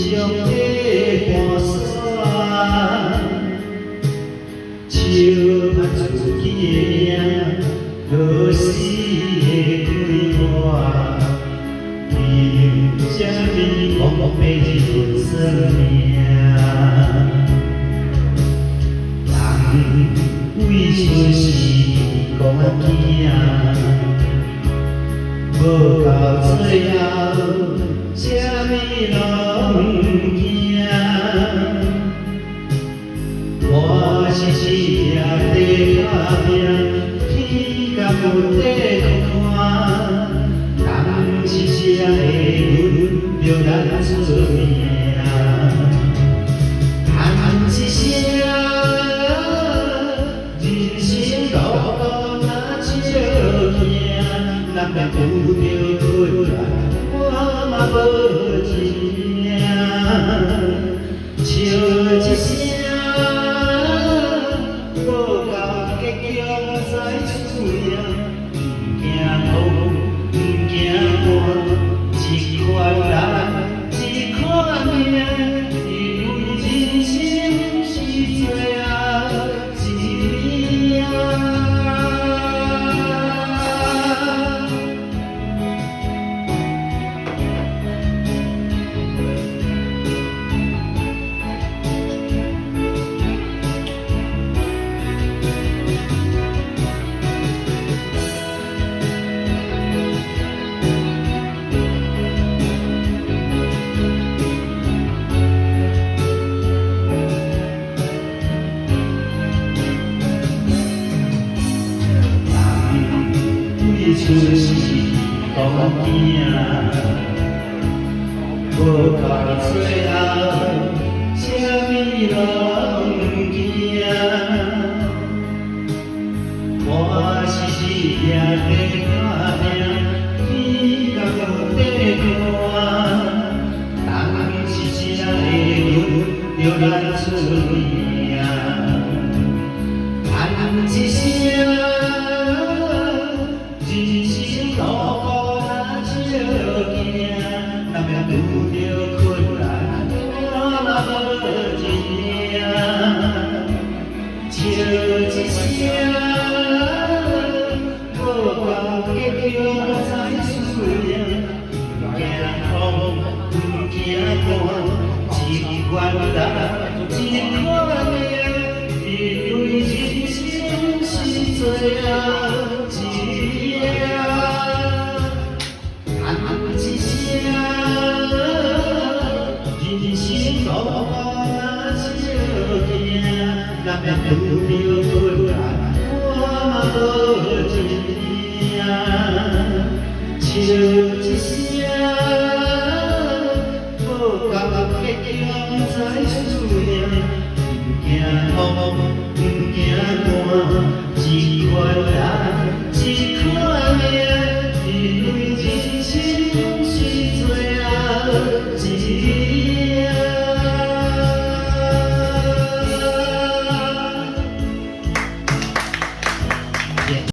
上的寒山，笑把自己的命，落死的对我，凭什么我被人生命？人为出世讲囝，无到最后，什么拢不惊。我是一条地打拼，天甲有地看，人是谁会轮着咱出名？人是谁？人生路途若少行，难免有着困难，我嘛无一命。笑一声。出世讲囝，无到最后，什么拢不惊。我是一条地打拼，天甲有地看，人是谁会轮着咱出名？人是谁？人生路途若少行，难免遇着困难，我嘛无一命。笑一声，无到结局才输赢。不惊风，不惊寒，一款人，一款命，因为人生是最后。难免有着困难，我嘛无一命。笑一声，无到结局才输赢。不惊风，不惊寒，一款人。